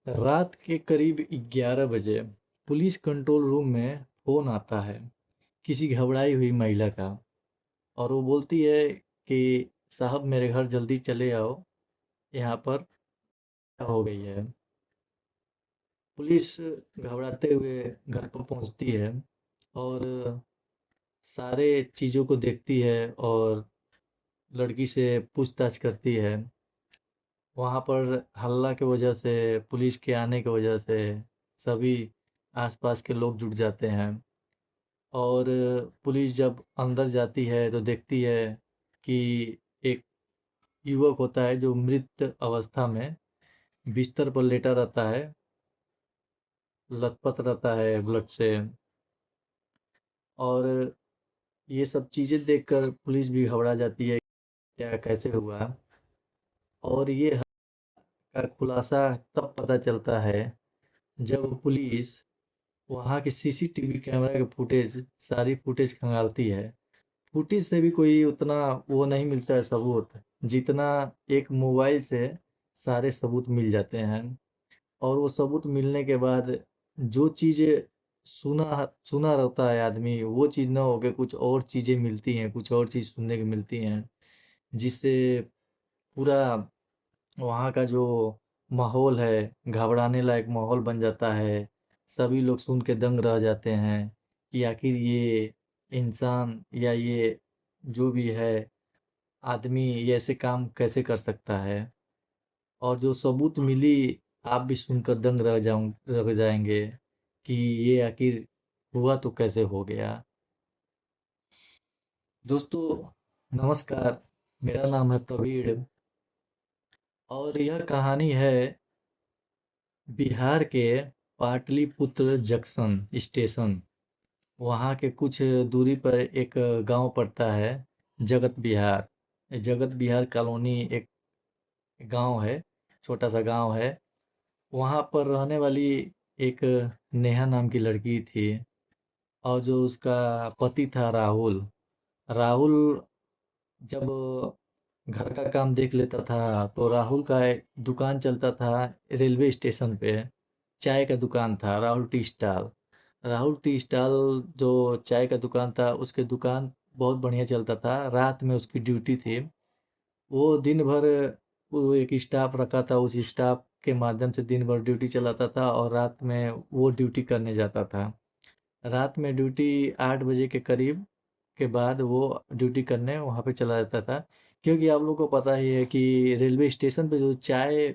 रात के करीब 11 बजे पुलिस कंट्रोल रूम में फ़ोन आता है किसी घबराई हुई महिला का। और वो बोलती है कि साहब मेरे घर जल्दी चले आओ, यहाँ पर हो गई है। पुलिस घबराते हुए घर पर पहुंचती है और सारे चीज़ों को देखती है और लड़की से पूछताछ करती है। वहाँ पर हल्ला की वजह से, पुलिस के आने की वजह से सभी आसपास के लोग जुट जाते हैं। और पुलिस जब अंदर जाती है तो देखती है कि एक युवक होता है जो मृत अवस्था में बिस्तर पर लेटा रहता है, लथपथ रहता है ब्लड से। और ये सब चीज़ें देखकर पुलिस भी घबरा जाती है, क्या कैसे हुआ। और ये का खुलासा तब पता चलता है जब पुलिस वहाँ के सीसीटीवी कैमरा के फुटेज, सारी फुटेज खंगालती है। फुटेज से भी कोई उतना वो नहीं मिलता है सबूत, जितना एक मोबाइल से सारे सबूत मिल जाते हैं। और वो सबूत मिलने के बाद जो चीज़ें सुना सुना रहता है आदमी, वो चीज़ ना होके कुछ और चीज़ें मिलती हैं, कुछ और चीज़ सुनने को मिलती हैं, जिससे पूरा वहाँ का जो माहौल है, घबराने लायक माहौल बन जाता है। सभी लोग सुन के दंग रह जाते हैं कि आखिर ये इंसान या ये जो भी है आदमी ये ऐसे काम कैसे कर सकता है। और जो सबूत मिली, आप भी सुनकर दंग रह जाएंगे कि ये आखिर हुआ तो कैसे हो गया। दोस्तों नमस्कार, मेरा नाम है प्रवीण और यह कहानी है बिहार के पाटलिपुत्र जंक्शन स्टेशन। वहाँ के कुछ दूरी पर एक गांव पड़ता है, जगत बिहार। जगत बिहार कॉलोनी एक गांव है, छोटा सा गांव है। वहाँ पर रहने वाली एक नेहा नाम की लड़की थी। और जो उसका पति था राहुल। राहुल जब घर का काम देख लेता था तो राहुल का एक दुकान चलता था रेलवे स्टेशन पे। चाय का दुकान था, Rahul tea stall. Rahul tea stall जो चाय का दुकान था, उसके दुकान बहुत बढ़िया चलता था। रात में उसकी ड्यूटी थी। वो दिन भर वो एक स्टाफ रखा था, उस स्टाफ के माध्यम से दिन भर ड्यूटी चलाता था और रात में वो ड्यूटी करने जाता था। रात में ड्यूटी 8 बजे के करीब के बाद वो ड्यूटी करने वहाँ पे चला जाता था। क्योंकि आप लोग को पता ही है कि रेलवे स्टेशन पे जो चाय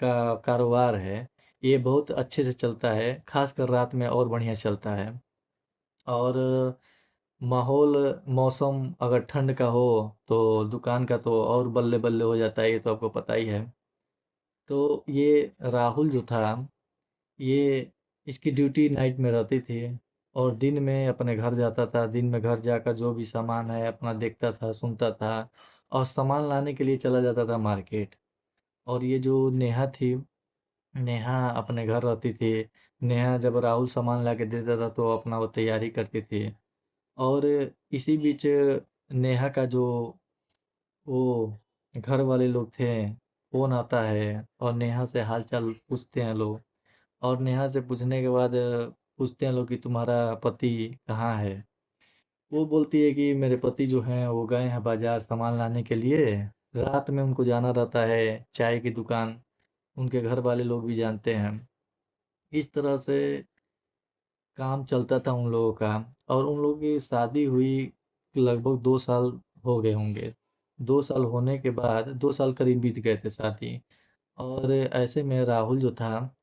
का कारोबार है, ये बहुत अच्छे से चलता है, खासकर रात में और बढ़िया चलता है। और माहौल, मौसम अगर ठंड का हो तो दुकान का तो और बल्ले बल्ले हो जाता है, ये तो आपको पता ही है। तो ये राहुल जो था, ये इसकी ड्यूटी नाइट में रहती थी और दिन में अपने घर जाता था। दिन में घर जाकर जो भी सामान है अपना देखता था, सुनता था और सामान लाने के लिए चला जाता था मार्केट। और ये जो नेहा थी, नेहा अपने घर रहती थी। नेहा जब राहुल सामान ला के देता था तो अपना वो तैयारी करती थी। और इसी बीच नेहा का जो वो घर वाले लोग थे, फ़ोन आता है और नेहा से हाल चाल पूछते हैं लोग। और नेहा से पूछने के बाद पूछते हैं लोग कि तुम्हारा पति कहाँ है। वो बोलती है कि मेरे पति जो हैं वो गए हैं बाजार सामान लाने के लिए। रात में उनको जाना रहता है चाय की दुकान, उनके घर वाले लोग भी जानते हैं। इस तरह से काम चलता था उन लोगों का। और उन लोगों की शादी हुई लगभग 2 साल हो गए होंगे। 2 साल होने के बाद 2 साल करीब बीत गए थे शादी। और ऐसे में राहुल जो था,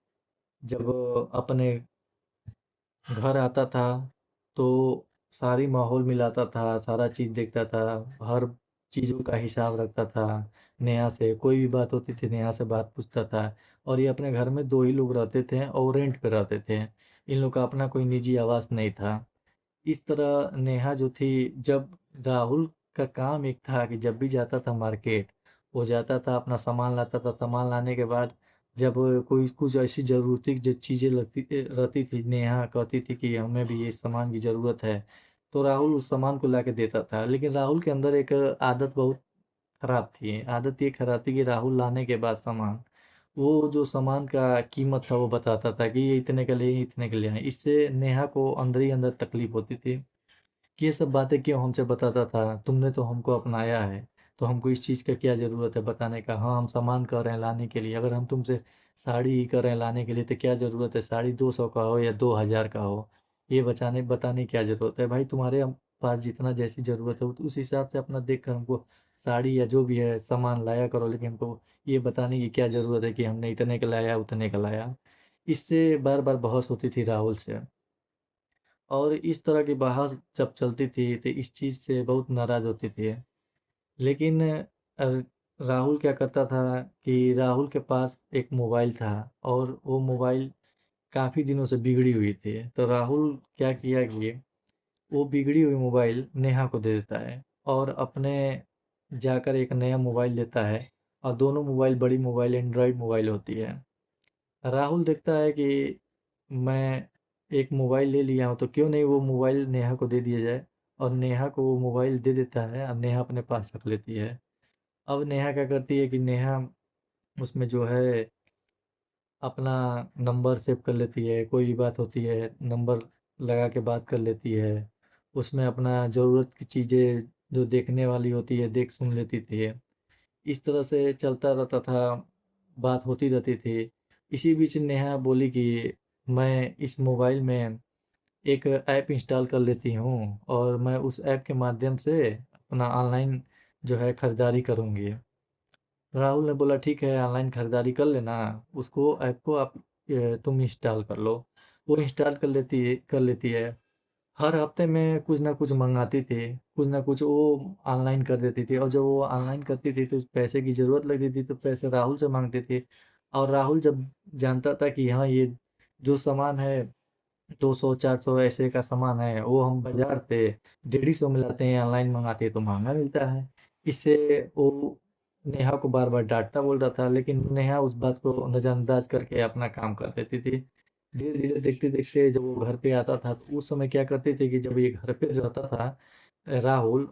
जब अपने घर आता था तो सारी माहौल मिलाता था, सारा चीज़ देखता था, हर चीज़ों का हिसाब रखता था। नेहा से कोई भी बात होती थी, नेहा से बात पूछता था। और ये अपने घर में 2 ही लोग रहते थे और रेंट पे रहते थे। इन लोग का अपना कोई निजी आवास नहीं था। इस तरह नेहा जो थी, जब राहुल का काम एक था कि जब भी जाता था मार्केट, वो जाता था अपना सामान लाता था। सामान लाने के बाद जब कोई कुछ ऐसी ज़रूरती जो चीज़ें लगती रहती थी, नेहा कहती थी कि हमें भी ये सामान की ज़रूरत है, तो राहुल उस सामान को ला के देता था। लेकिन राहुल के अंदर एक आदत बहुत खराब थी। आदत ये खराब थी कि राहुल लाने के बाद सामान, वो जो सामान का कीमत था वो बताता था कि ये इतने का लिए, इतने का लिए आए। इससे नेहा को अंदर ही अंदर तकलीफ होती थी कि ये सब बातें क्यों हमसे बताता था, तुमने तो हमको अपनाया है, तो हमको इस चीज़ का क्या ज़रूरत है बताने का। हाँ, हम सामान कह रहे हैं लाने के लिए, अगर हम तुमसे साड़ी ही कह रहे हैं लाने के लिए तो क्या ज़रूरत है, साड़ी 200 का हो या 2000 का हो, ये बचाने बताने की क्या ज़रूरत है भाई। तुम्हारे पास जितना जैसी ज़रूरत है तो उस हिसाब से अपना देख कर हमको साड़ी या जो भी है सामान लाया करो, लेकिन हमको ये बताने की क्या ज़रूरत है कि हमने इतने का लाया उतने का लाया। इससे बार बार बहस होती थी राहुल से, और इस तरह की बहस जब चलती थी तो इस चीज़ से बहुत नाराज़ होती थी। लेकिन राहुल क्या करता था कि राहुल के पास एक मोबाइल था, और वो मोबाइल काफ़ी दिनों से बिगड़ी हुई थी। तो राहुल क्या किया कि वो बिगड़ी हुई मोबाइल नेहा को दे देता है, और अपने जाकर एक नया मोबाइल लेता है। और दोनों मोबाइल बड़ी मोबाइल एंड्रॉयड मोबाइल होती है। राहुल देखता है कि मैं एक मोबाइल ले लिया हूँ तो क्यों नहीं वो मोबाइल नेहा को दे दिया जाए, और नेहा को वो मोबाइल दे देता है और नेहा अपने पास रख लेती है। अब नेहा क्या करती है कि नेहा उसमें जो है अपना नंबर सेव कर लेती है, कोई भी बात होती है नंबर लगा के बात कर लेती है। उसमें अपना ज़रूरत की चीज़ें जो देखने वाली होती है देख सुन लेती थी। इस तरह से चलता रहता था, बात होती रहती थी। इसी बीच नेहा बोली कि मैं इस मोबाइल में एक ऐप इंस्टॉल कर लेती हूँ, और मैं उस ऐप के माध्यम से अपना ऑनलाइन जो है खरीदारी करूँगी। राहुल ने बोला ठीक है ऑनलाइन खरीदारी कर लेना, उसको ऐप को आप तुम इंस्टॉल कर लो। वो इंस्टॉल कर लेती है। हर हफ्ते में कुछ ना कुछ मंगाती थी, कुछ ना कुछ वो ऑनलाइन कर देती थी, और जब वो ऑनलाइन करती थी तो पैसे की ज़रूरत लगती थी तो पैसे राहुल से मांगती थी। और राहुल जब जानता था कि हाँ ये जो सामान है 200 400 ऐसे का सामान है, वो हम बाजार से 150 में लाते हैं, ऑनलाइन मंगाते हैं तो महंगा मिलता है। इससे वो नेहा को बार बार डांटता बोल रहा था, लेकिन नेहा उस बात को नज़रअंदाज करके अपना काम कर देती थी। धीरे धीरे देखते देखते जब वो घर पे आता था तो उस समय क्या करते थे कि जब ये घर पे रहता था राहुल,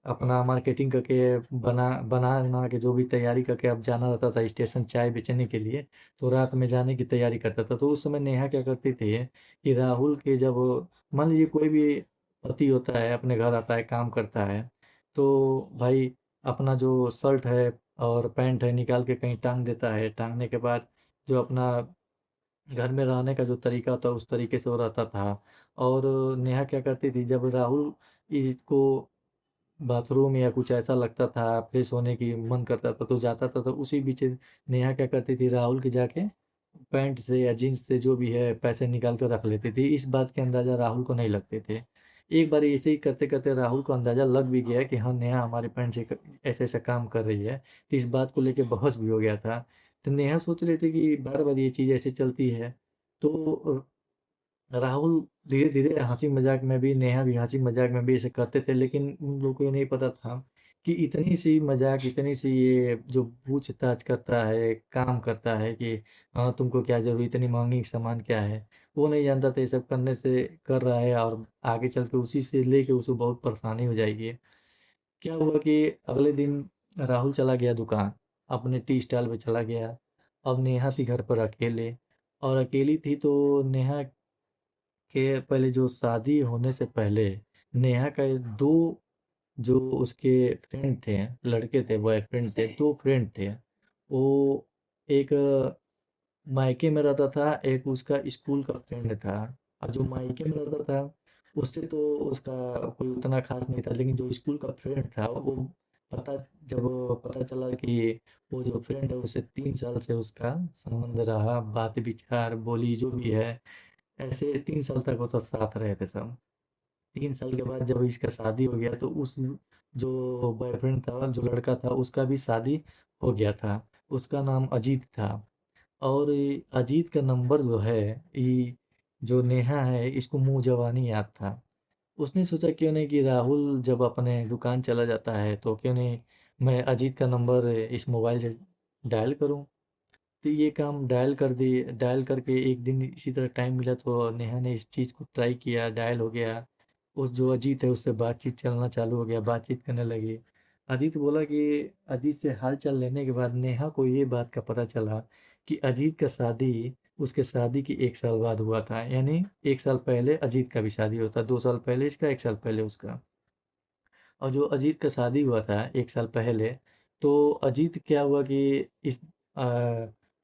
अपना मार्केटिंग करके बना बना बना के जो भी तैयारी करके अब जाना रहता था स्टेशन चाय बेचने के लिए, तो रात में जाने की तैयारी करता था। तो उस समय नेहा क्या करती थी कि राहुल के जब मान लीजिए कोई भी पति होता है अपने घर आता है काम करता है, तो भाई अपना जो शर्ट है और पैंट है निकाल के कहीं टांग देता है, टांगने के बाद जो अपना घर में रहने का जो तरीका होता है उस तरीके से वो रहता था। और नेहा क्या करती थी जब राहुल इसको बाथरूम या कुछ ऐसा लगता था, फ्रेश होने की मन करता था तो जाता था, तो उसी बीच नेहा क्या करती थी राहुल के जाके पैंट से या जीन्स से जो भी है पैसे निकाल कर रख लेती थी। इस बात के अंदाज़ा राहुल को नहीं लगते थे। एक बार ऐसे ही करते करते राहुल को अंदाज़ा लग भी गया कि हाँ नेहा हमारे पैंट से ऐसे ऐसा काम कर रही है। तो इस बात को लेके बहस भी हो गया था। तो नेहा सोच रही थी कि बार बार ये चीज़ ऐसे चलती है, तो राहुल धीरे-धीरे हँसी मज़ाक में भी, नेहा भी हँसी मज़ाक में भी ऐसे करते थे, लेकिन उन लोगों को ये नहीं पता था कि इतनी सी मज़ाक, इतनी सी ये जो पूछताछ करता है, काम करता है कि हाँ, तुमको क्या ज़रूरत, इतनी महँगी सामान क्या है? वो नहीं जानता था ये सब करने से कर रहा है और आगे चल के उसी से लेके उसको बहुत परेशानी हो जाएगी। क्या हुआ कि अगले दिन राहुल चला गया दुकान, अपने टी स्टॉल पे चला गया। अब नेहा थी घर पर अकेले, और अकेली थी तो नेहा के पहले जो शादी होने से पहले नेहा का 2 जो उसके फ्रेंड थे, लड़के थे, बॉयफ्रेंड थे, 2 फ्रेंड थे। वो एक मायके में रहता था, एक उसका स्कूल का फ्रेंड था। और जो मायके में रहता था उससे तो उसका कोई उतना खास नहीं था, लेकिन जो स्कूल का फ्रेंड था वो पता जब वो पता चला कि वो जो फ्रेंड है उससे 3 साल से उसका संबंध रहा, बात विचार बोली जो भी है, ऐसे 3 साल तक वो सब साथ रहे थे सब। 3 साल के बाद जब इसका शादी हो गया तो उस जो बॉयफ्रेंड था, जो लड़का था, उसका भी शादी हो गया था। उसका नाम अजीत था। और ये अजीत का नंबर जो है, ये जो नेहा है इसको मुँह ज़बानी याद था। उसने सोचा क्यों नहीं कि राहुल जब अपने दुकान चला जाता है तो क्यों नहीं मैं अजीत का नंबर इस मोबाइल से डायल करूं। तो ये काम डायल करके एक दिन इसी तरह टाइम मिला तो नेहा ने इस चीज़ को ट्राई किया, डायल हो गया। उस जो अजीत है उससे बातचीत चलना चालू हो गया, बातचीत करने लगी। अजीत बोला कि अजीत से हाल चाल लेने के बाद नेहा को ये बात का पता चला कि अजीत का शादी उसके शादी की 1 साल बाद हुआ था। यानी 1 साल पहले अजीत का भी शादी होता, 2 साल पहले इसका, 1 साल पहले उसका। और जो अजीत का शादी हुआ था 1 साल पहले, तो अजीत क्या हुआ कि इस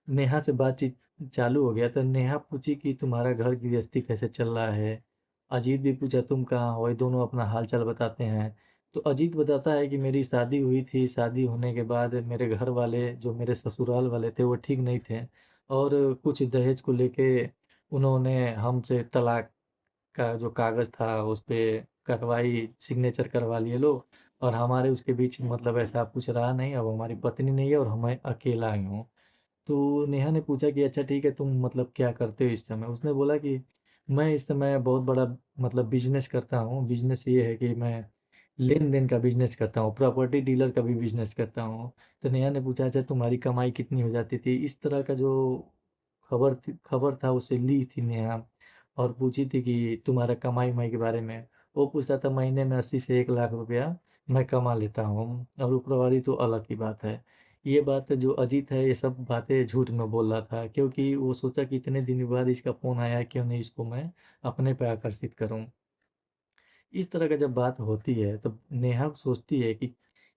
नेहा से बातचीत चालू हो गया, तो नेहा पूछी कि तुम्हारा घर गृहस्थी कैसे चल रहा है? अजीत भी पूछा तुम कहाँ हो? ये दोनों अपना हाल-चाल बताते हैं। तो अजीत बताता है कि मेरी शादी हुई थी, शादी होने के बाद मेरे घर वाले, जो मेरे ससुराल वाले थे, वो ठीक नहीं थे और कुछ दहेज को लेके उन्होंने हमसे तलाक का जो कागज़ था उस पे करवाई, सिग्नेचर करवा लिए लोग और हमारे उसके बीच मतलब ऐसा कुछ रहा नहीं, अब हमारी पत्नी नहीं है और मैं अकेला ही हूँ। तो नेहा ने पूछा कि अच्छा ठीक है, तुम मतलब क्या करते हो इस समय? उसने बोला कि मैं इस समय बहुत बड़ा मतलब बिज़नेस करता हूँ। बिज़नेस ये है कि मैं लेन-देन का बिज़नेस करता हूँ, प्रॉपर्टी डीलर का भी बिज़नेस करता हूँ। तो नेहा ने पूछा अच्छा तुम्हारी कमाई कितनी हो जाती थी? इस तरह का जो खबर था उसे ली थी नेहा और पूछी थी कि तुम्हारा कमाई-वमाई के बारे में। वो पूछता था महीने में 80 से 1 लाख रुपया मैं कमा लेता हूँ और ऊपरवाली तो अलग की बात है। ये बात जो अजीत है ये सब बातें झूठ में बोल रहा था क्योंकि वो सोचा कि इतने दिन बाद इसका फ़ोन आया है, क्यों नहीं इसको मैं अपने पे आकर्षित करूँ। इस तरह का जब बात होती है तब नेहा सोचती है कि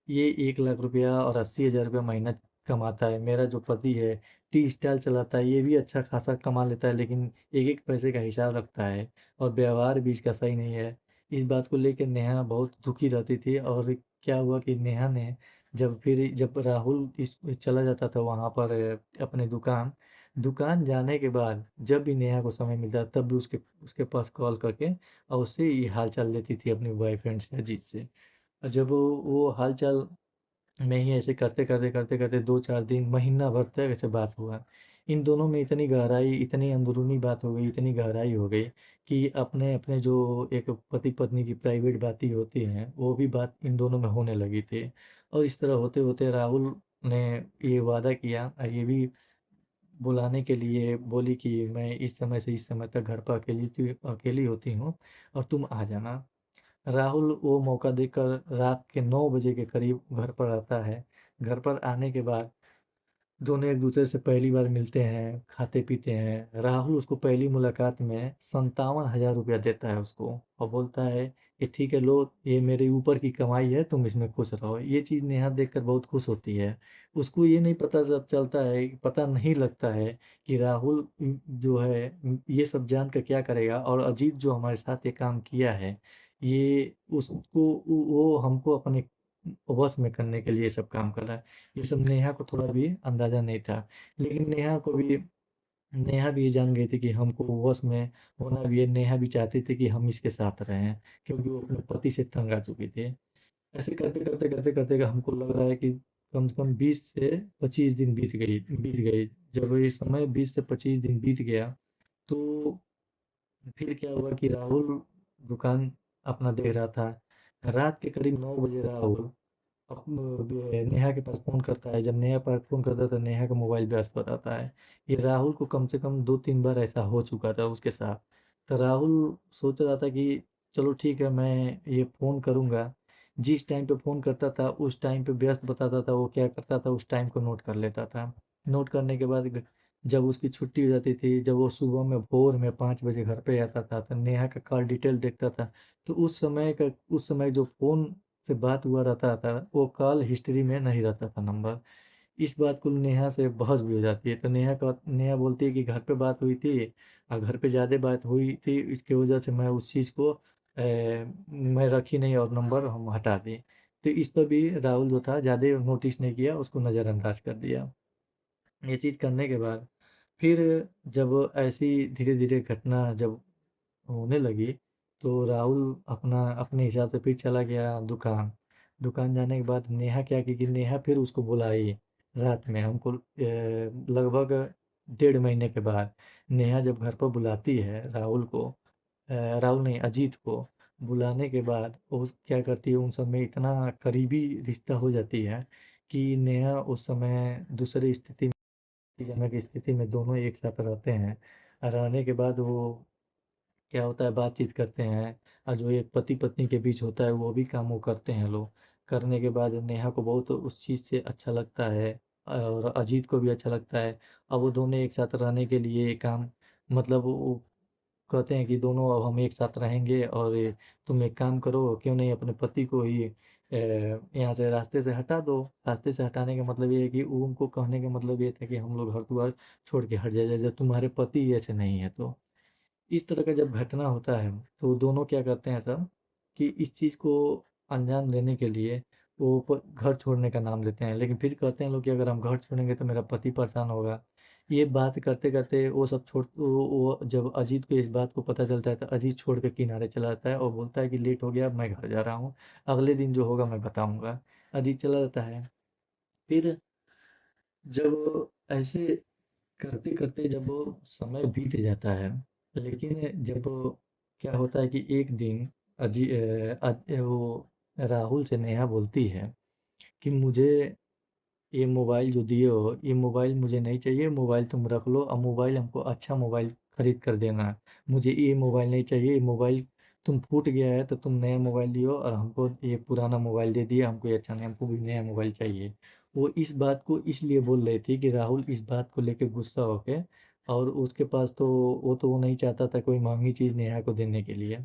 ये 1 लाख रुपया और 80,000 रुपया महीना कमाता है। मेरा जो पति है टी स्टाइल चलाता है, ये भी अच्छा खासा कमा लेता है लेकिन एक-एक पैसे का हिसाब रखता है और व्यवहार भी इसका सही नहीं है। इस बात को लेके नेहा बहुत दुखी रहती थी और क्या हुआ कि नेहा ने जब राहुल इस चला जाता था वहाँ पर अपने दुकान जाने के बाद जब भी नेहा को समय मिलता तब भी उसके उसके पास कॉल करके और उससे ये हाल-चाल लेती थी अपने बॉयफ्रेंड से अजीत से। और जब वो हाल-चाल में ही ऐसे करते-करते 2-4 दिन, महीना भर तक ऐसे बात हुआ। इन दोनों में इतनी गहराई, इतनी अंदरूनी बात हो गई, इतनी गहराई हो गई कि अपने-अपने जो एक पति-पत्नी की प्राइवेट बातें होती हैं, वो भी बात इन दोनों में होने लगी थी। और इस तरह होते-होते राहुल ने ये वादा किया ये भी बुलाने के लिए बोली कि मैं इस समय से इस समय तक घर पर अकेली होती हूँ और तुम आ जाना। राहुल वो मौका देखकर रात के 9 बजे के करीब घर पर आता है। घर पर आने के बाद दोनों एक-दूसरे से पहली बार मिलते हैं, खाते-पीते हैं। राहुल उसको पहली मुलाकात में 57,000 रुपया देता है उसको और बोलता है कि ठीक है लो, ये मेरे ऊपर की कमाई है, तुम इसमें खुश रहो। ये चीज़ नेहा देखकर बहुत खुश होती है। उसको ये नहीं पता चलता है, पता नहीं लगता है कि राहुल जो है ये सब जानकर क्या करेगा और अजीत जो हमारे साथ ये काम किया है, ये उसको वो हमको अपने वश में करने के लिए ये सब काम कर रहा है। ये सब नेहा को थोड़ा भी अंदाज़ा नहीं था। लेकिन नेहा भी ये जान गई थी कि हमको वश में होना भी है। नेहा भी चाहती थी कि हम इसके साथ रहें, क्योंकि वो अपने पति से तंग आ चुकी थी। ऐसे करते हमको लग रहा है कि कम से कम 20 से 25 दिन बीत गई। जब ये समय 20 से 25 दिन बीत गया, तो फिर क्या हुआ कि राहुल दुकान अपना देख रहा था। रात के करीब 9 बजे राहुल नेहा के पास फ़ोन करता है। जब नेहा पर फ़ोन करता है तो नेहा का मोबाइल व्यस्त बताता है। ये राहुल को कम से कम 2-3 बार ऐसा हो चुका था उसके साथ। तो राहुल सोच रहा था कि चलो ठीक है, मैं ये फ़ोन करूँगा। जिस टाइम पे फ़ोन करता था उस टाइम पे व्यस्त बताता था, वो क्या करता था उस टाइम को नोट कर लेता था। नोट करने के बाद जब उसकी छुट्टी हो जाती थी, जब वो सुबह में भोर में 5 बजे घर पे आता था, तो नेहा का कॉल डिटेल देखता था। तो उस समय जो फ़ोन से बात हुआ रहता था, वो कॉल हिस्ट्री में नहीं रहता था नंबर। इस बात को नेहा से बहस भी हो जाती है, तो नेहा बोलती है कि घर पे बात हुई थी और घर पे ज़्यादा बात हुई थी, इसकी वजह से मैं उस चीज़ को मैं रखी नहीं और नंबर हम हटा दिए। तो इस पर भी राहुल जो था ज़्यादा नोटिस नहीं किया, उसको नज़रअंदाज कर दिया। ये चीज़ करने के बाद फिर जब ऐसी धीरे-धीरे घटना जब होने लगी, तो राहुल अपना अपने हिसाब से फिर चला गया दुकान। दुकान जाने के बाद नेहा क्या की कि नेहा फिर उसको बुलाई रात में हमको लगभग 1.5 महीने के बाद नेहा जब घर पर बुलाती है राहुल नहीं अजीत को, बुलाने के बाद वो क्या करती है उन सब में इतना करीबी रिश्ता हो जाती है कि नेहा उस समय दूसरी जनक स्थिति में दोनों एक साथ रहते हैं। रहने के बाद वो क्या होता है बातचीत करते हैं और जो एक पति-पत्नी के बीच होता है वो भी काम वो करते हैं लोग। करने के बाद नेहा को बहुत उस चीज़ से अच्छा लगता है और अजीत को भी अच्छा लगता है अब वो दोनों एक साथ रहने के लिए काम, मतलब वो कहते हैं कि दोनों अब हम एक साथ रहेंगे, और तुम एक काम करो, क्यों नहीं अपने पति को ही यहाँ से रास्ते से हटा दो। रास्ते से हटाने का मतलब ये है कि वो उनको कहने का मतलब ये था कि हम लोग हर द्वार छोड़ के हट जाए जब तुम्हारे पति ऐसे नहीं है तो। इस तरह का जब घटना होता है तो दोनों क्या करते हैं सब, कि इस चीज़ को अंजाम देने के लिए वो घर छोड़ने का नाम लेते हैं, लेकिन फिर कहते हैं लोग कि अगर हम घर छोड़ेंगे तो मेरा पति परेशान होगा। ये बात करते करते वो सब छोड़, वो जब अजीत को इस बात को पता चलता है तो अजीत छोड़ के किनारे चला जाता है और बोलता है कि लेट हो गया, अब मैं घर जा रहा हूँ, अगले दिन जो होगा मैं बताऊंगा। अजीत चला जाता है। फिर जब ऐसे करते करते जब वो समय बीत जाता है, लेकिन जब क्या होता है कि एक दिन वो राहुल से नेहा बोलती है कि मुझे ये मोबाइल जो दिए हो, ये मोबाइल मुझे नहीं चाहिए, मोबाइल तुम रख लो, अब मोबाइल हमको अच्छा मोबाइल खरीद कर देना। मुझे ये मोबाइल नहीं चाहिए, ये मोबाइल तुम फूट गया है तो तुम नया मोबाइल लियो, और हमको ये पुराना मोबाइल दे दिया, हमको ये अच्छा नहीं, हमको भी नया मोबाइल चाहिए। वो इस बात को इसलिए बोल रही थी कि राहुल इस बात को लेकर गुस्सा होके, और उसके पास तो वो नहीं चाहता था कोई महंगी चीज़ नेहा को देने के लिए।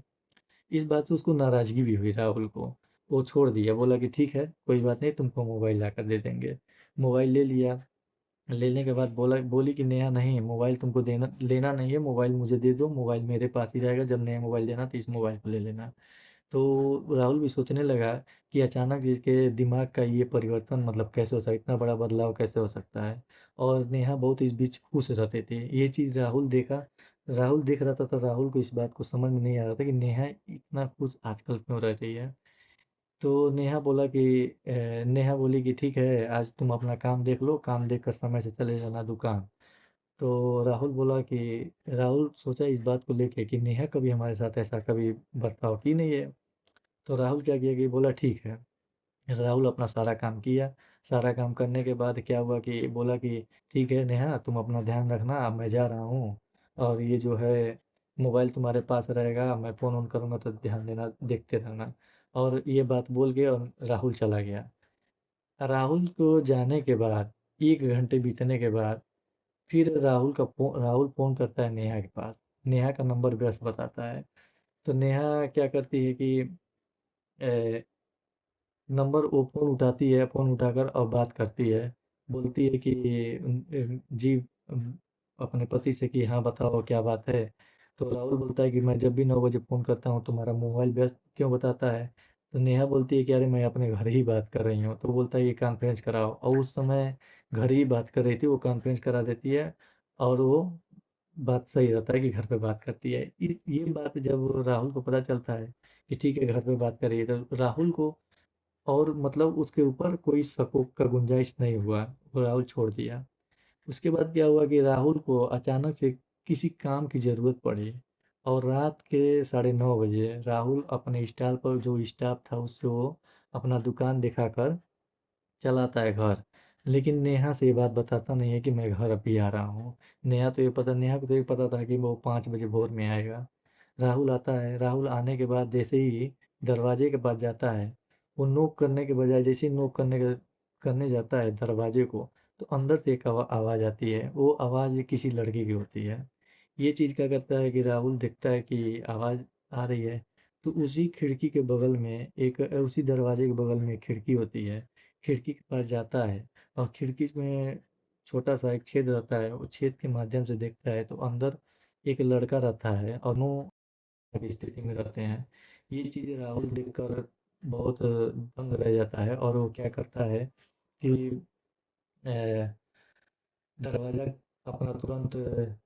इस बात से उसको नाराज़गी भी हुई राहुल को। वो छोड़ दिया, बोला कि ठीक है, कोई बात नहीं, तुमको मोबाइल लाकर दे देंगे। मोबाइल ले लिया। लेने के बाद बोली कि नेहा नहीं, मोबाइल तुमको देना लेना नहीं है, मोबाइल मुझे दे दो, मोबाइल मेरे पास ही रहेगा, जब नया मोबाइल देना तो इस मोबाइल को ले लेना। तो राहुल भी सोचने लगा कि अचानक जिसके दिमाग का ये परिवर्तन, मतलब कैसे हो सकता है, इतना बड़ा बदलाव कैसे हो सकता है। और नेहा बहुत इस बीच खुश रहते थे, ये चीज़ राहुल देखा। राहुल देख रहा था तो राहुल को इस बात को समझ में नहीं आ रहा था कि नेहा इतना खुश आजकल क्यों रह रही है। तो नेहा बोली कि ठीक है, आज तुम अपना काम देख लो, काम देख कर समय से चले जाना दुकान। तो राहुल सोचा इस बात को लेके कि नेहा कभी हमारे साथ ऐसा कभी बर्ताव की नहीं है। तो राहुल क्या किया कि बोला ठीक है। राहुल अपना सारा काम किया। सारा काम करने के बाद क्या हुआ कि बोला कि ठीक है नेहा, तुम अपना ध्यान रखना, अब मैं जा रहा हूँ, और ये जो है मोबाइल तुम्हारे पास रहेगा, मैं फ़ोन ऑन करूँगा तो ध्यान देना, देखते रहना। और ये बात बोल के और राहुल चला गया। राहुल को जाने के बाद 1 घंटे बीतने के बाद फिर राहुल फ़ोन करता है नेहा के पास। नेहा का नंबर व्यस्त बताता है। तो नेहा क्या करती है कि अ, नंबर वो फ़ोन उठाती है, फ़ोन उठाकर और बात करती है। बोलती है कि जी, अपने पति से कि हाँ बताओ क्या बात है। तो राहुल बोलता है कि मैं जब भी 9 बजे फ़ोन करता हूँ तुम्हारा मोबाइल व्यस्त क्यों बताता है। तो नेहा बोलती है कि अरे मैं अपने घर ही बात कर रही हूँ। तो बोलता है ये कॉन्फ्रेंस कराओ, और उस समय घर ही बात कर रही थी, वो कॉन्फ्रेंस करा देती है। और वो बात सही रहता है कि घर पे बात करती है। ये बात जब राहुल को पता चलता है कि ठीक है घर पे बात कर रही है, तो राहुल को और मतलब उसके ऊपर कोई शक का गुंजाइश नहीं हुआ, वो राहुल छोड़ दिया। उसके बाद क्या हुआ कि राहुल को अचानक से किसी काम की ज़रूरत पड़ी, और रात के 9:30 बजे राहुल अपने स्टॉल पर जो स्टाफ था उससे वो अपना दुकान दिखाकर चला आता है घर। लेकिन नेहा से ये बात बताता नहीं है कि मैं घर अभी आ रहा हूँ। नेहा को तो ये पता था कि वो 5 बजे भोर में आएगा। राहुल आता है, राहुल आने के बाद जैसे ही दरवाजे के पास जाता है, वो नॉक करने के बजाय जैसे ही करने जाता है दरवाजे को, तो अंदर से एक आवाज़ आती है। वो आवाज़ किसी लड़के की होती है। ये चीज़ क्या करता है कि राहुल देखता है कि आवाज़ आ रही है, तो उसी दरवाजे के बगल में एक खिड़की होती है। खिड़की के पास जाता है, और खिड़की में छोटा-सा एक छेद रहता है, वो छेद के माध्यम से देखता है तो अंदर एक लड़का रहता है, और दोनों की स्थिति में रहते हैं। ये चीज़ें राहुल देखकर बहुत दंग रह जाता है, और वो क्या करता है कि अ, दरवाज़ा अपना तुरंत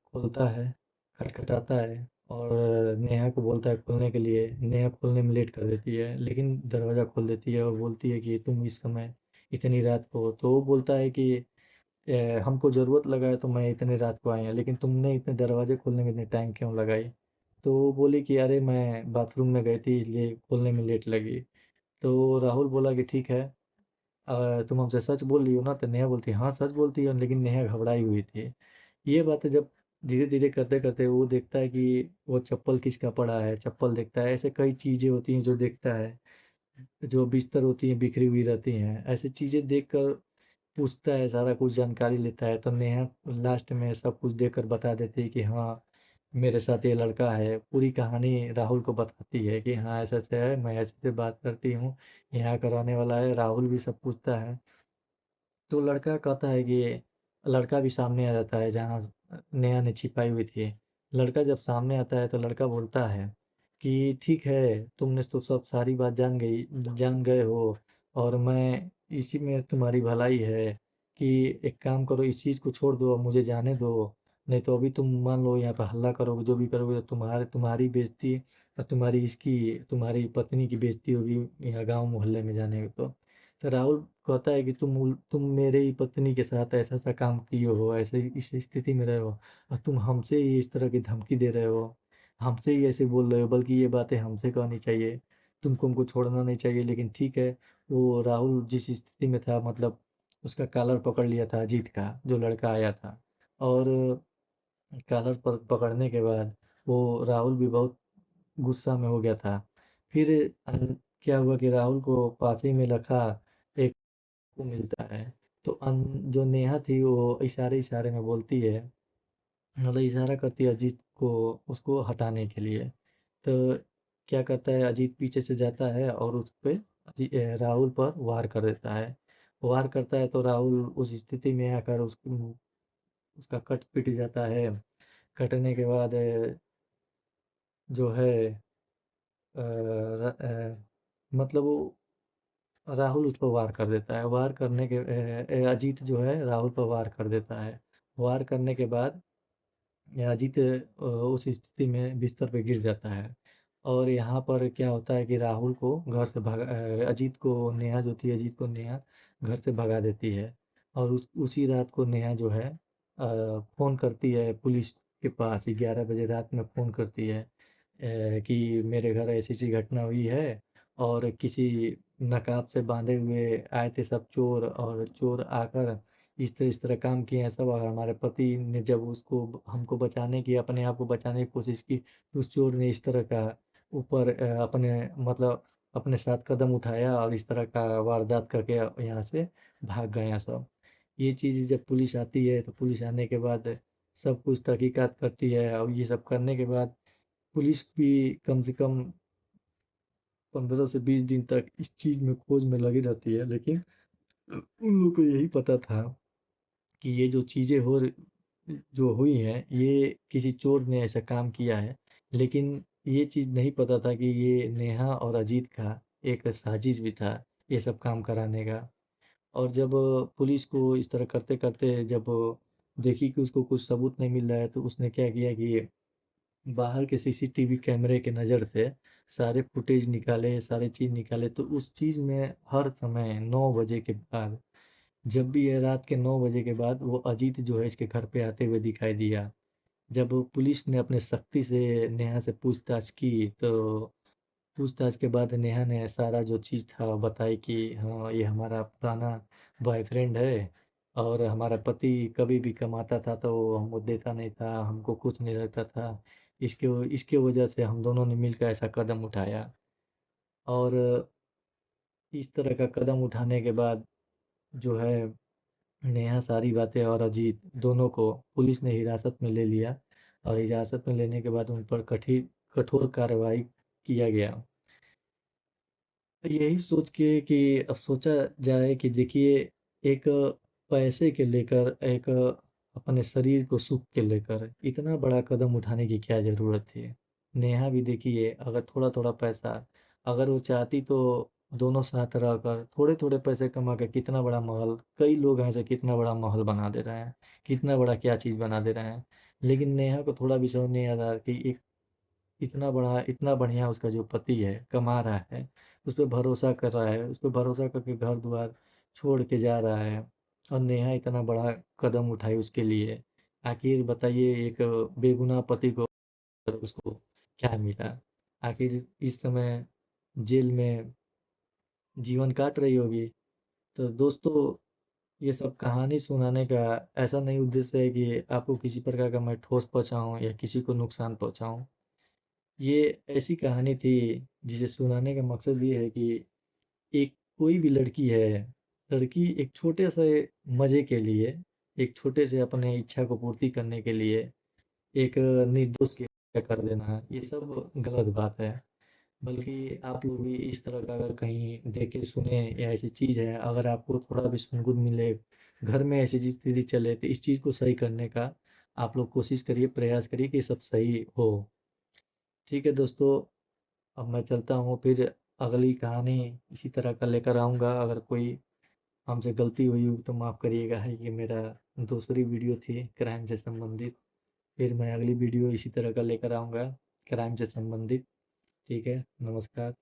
खोलता है, खटखटाता है, और नेहा को बोलता है खोलने के लिए। नेहा खोलने में लेट कर देती है, लेकिन दरवाज़ा खोल देती है और बोलती है कि तुम इस समय इतनी रात को हो। तो वो बोलता है कि हमको ज़रूरत लगा है तो मैं इतने रात को आई हूँ, लेकिन तुमने इतने दरवाजे खोलने में इतने टाइम क्यों लगाई। तो वो बोली कि अरे मैं बाथरूम में गई थी इसलिए खोलने में लेट लगी। तो राहुल बोला कि ठीक है, तुम हमसे सच बोल रही हो ना। तो नेहा बोलती है हाँ सच बोलती है, लेकिन नेहा घबराई हुई थी। ये बातें जब धीरे धीरे करते करते वो देखता है कि वो चप्पल किसका पड़ा है, चप्पल देखता है, ऐसे कई चीज़ें होती हैं जो देखता है, जो बिस्तर होती हैं बिखरी हुई रहती हैं, ऐसी चीज़ें देखकर पूछता है, सारा कुछ जानकारी लेता है, तो नेहा लास्ट में सब कुछ देकर बता देती है कि हाँ, मेरे साथ ये लड़का है। पूरी कहानी राहुल को बताती है कि हाँ, ऐसा-ऐसा है, मैं ऐसे-ऐसे बात करती हूँ, यहाँ का रहने वाला है। राहुल भी सब पूछता है। तो लड़का कहता है कि लड़का भी सामने आ जाता है जहाँ नेहा ने छिपाई हुई थी। लड़का जब सामने आता है तो लड़का बोलता है कि ठीक है, तुमने तो सब सारी बात जान गए हो, और मैं इसी में तुम्हारी भलाई है कि एक काम करो, इस चीज़ को छोड़ दो, अब मुझे जाने दो। नहीं तो अभी तुम मान लो यहाँ पे हल्ला करोगे, जो भी करोगे, तो तुम्हारी बेइज्जती और तुम्हारी पत्नी की बेइज्जती होगी यहाँ गाँव मोहल्ले में जाने को। तो राहुल कहता है कि तुम मेरे ही पत्नी के साथ ऐसा-ऐसा काम किए हो, ऐसे इस स्थिति में रहे हो, और तुम हमसे ही इस तरह की धमकी दे रहे हो, हमसे ही ऐसे बोल रहे हो, बल्कि ये बातें हमसे कहनी चाहिए, तुमको हमको छोड़ना नहीं चाहिए। लेकिन ठीक है, वो राहुल जिस स्थिति में था, मतलब उसका कॉलर पकड़ लिया था अजीत का, जो लड़का आया था। और कॉलर पकड़ने के बाद वो राहुल भी बहुत गुस्सा में हो गया था। फिर क्या हुआ कि राहुल को पास ही में रखा एक को मिलता है। तो जो नेहा थी वो इशारे-इशारे में बोलती है, मतलब इशारा करती है अजीत को, उसको हटाने के लिए। तो क्या करता है, अजीत पीछे से जाता है और उस पे राहुल पर वार कर देता है। वार करता है तो राहुल उस स्थिति में आकर उसका कट पिट जाता है। कटने के बाद जो है मतलब वो राहुल उस पर वार कर देता है। वार करने के अजीत जो है राहुल पर वार कर देता है। वार करने के बाद अजीत उस स्थिति में बिस्तर पे गिर जाता है। और यहाँ पर क्या होता है कि राहुल को अजीत को नेहा जो थी, अजीत को नेहा घर से भगा देती है। और उसी रात को नेहा जो है फ़ोन करती है पुलिस के पास, 11 बजे रात में फ़ोन करती है कि मेरे घर ऐसी-ऐसी घटना हुई है, और किसी नकाब से बांधे हुए आए थे सब चोर, और चोर आकर इस तरह काम किए हैं सब। और हमारे पति ने जब उसको हमको बचाने की, अपने आप को बचाने की कोशिश की, तो उस चोर ने इस तरह का ऊपर अपने मतलब अपने साथ कदम उठाया और इस तरह का वारदात करके यहाँ से भाग गए हैं सब। ये चीज़ जब पुलिस आती है, तो पुलिस आने के बाद सब कुछ तहकीकात करती है, और ये सब करने के बाद पुलिस भी कम से कम 15 से 20 दिन तक इस चीज़ में खोज में लगी रहती है। लेकिन उन लोगों को यही पता था कि ये जो चीज़ें जो हुई हैं, ये किसी चोर ने ऐसा काम किया है। लेकिन ये चीज़ नहीं पता था कि ये नेहा और अजीत का एक साजिश भी था, ये सब काम कराने का। और जब पुलिस को इस तरह करते-करते जब देखी कि उसको कुछ सबूत नहीं मिल रहा है, तो उसने क्या किया कि बाहर के सीसीटीवी कैमरे के नज़र से सारे फुटेज निकाले, सारी चीज़ निकाले। तो उस चीज़ में हर समय 9 बजे के बाद, जब भी ये रात के 9 बजे के बाद वो अजीत जो है इसके घर पे आते हुए दिखाई दिया। जब पुलिस ने अपने सख्ती से नेहा से पूछताछ की, तो पूछताछ के बाद नेहा ने सारा जो चीज़ था बताई कि हाँ, ये हमारा पुराना बॉयफ्रेंड है, और हमारा पति कभी भी कमाता था तो हमको देता नहीं था, हमको कुछ नहीं लगता था। इसके वजह से हम दोनों ने मिलकर ऐसा कदम उठाया। और इस तरह का कदम उठाने के बाद जो है नेहा सारी बातें और अजीत दोनों को पुलिस ने हिरासत में ले लिया, और हिरासत में लेने के बाद उन पर कठोर कार्रवाई किया गया। यही सोच के कि अब सोचा जाए कि देखिए, एक पैसे के लेकर, एक अपने शरीर को सुख के लेकर इतना बड़ा कदम उठाने की क्या ज़रूरत थी। नेहा भी देखिए, अगर थोड़ा-थोड़ा पैसा, अगर वो चाहती तो दोनों साथ रहकर थोड़े-थोड़े पैसे कमा के कितना बड़ा महल, कई लोग हैं ऐसे कितना बड़ा महल बना दे रहे हैं, कितना बड़ा क्या चीज़ बना दे रहे हैं। लेकिन नेहा को थोड़ा भी समझ नहीं आ रहा कि एक इतना बड़ा, इतना बढ़िया उसका जो पति है, कमा रहा है, उस पे भरोसा कर रहा है, उस पे भरोसा करके घर-द्वार छोड़ के जा रहा है, और नेहा इतना बड़ा कदम उठाई उसके लिए। आखिर बताइए, एक बेगुनाह पति को उसको क्या मिला? आखिर इस समय जेल में जीवन काट रही होगी। तो दोस्तों, ये सब कहानी सुनाने का ऐसा नहीं उद्देश्य है कि आपको किसी प्रकार का मैं ठोस पहुँचाऊँ या किसी को नुकसान पहुँचाऊँ। ये ऐसी कहानी थी जिसे सुनाने का मकसद ये है कि एक कोई भी लड़की है, लड़की एक छोटे से मज़े के लिए, एक छोटे से अपने इच्छा को पूर्ति करने के लिए एक निर्दोष की हत्या कर देना, ये सब गलत बात है। बल्कि आप लोग भी इस तरह का अगर कहीं देखे सुने या ऐसी चीज़ है, अगर आपको थोड़ा भी सुनगुन मिले, घर में ऐसी चीज़ स्थिति चले, तो इस चीज़ को सही करने का आप लोग कोशिश करिए, प्रयास करिए कि सब सही हो। ठीक है दोस्तों, अब मैं चलता हूँ, फिर अगली कहानी इसी तरह का लेकर आऊँगा। अगर कोई हमसे गलती हुई हो तो माफ़ करिएगा, ये मेरा दूसरी वीडियो थी क्राइम से संबंधित। फिर मैं अगली वीडियो इसी तरह का लेकर आऊँगा क्राइम से संबंधित। ठीक है, नमस्कार।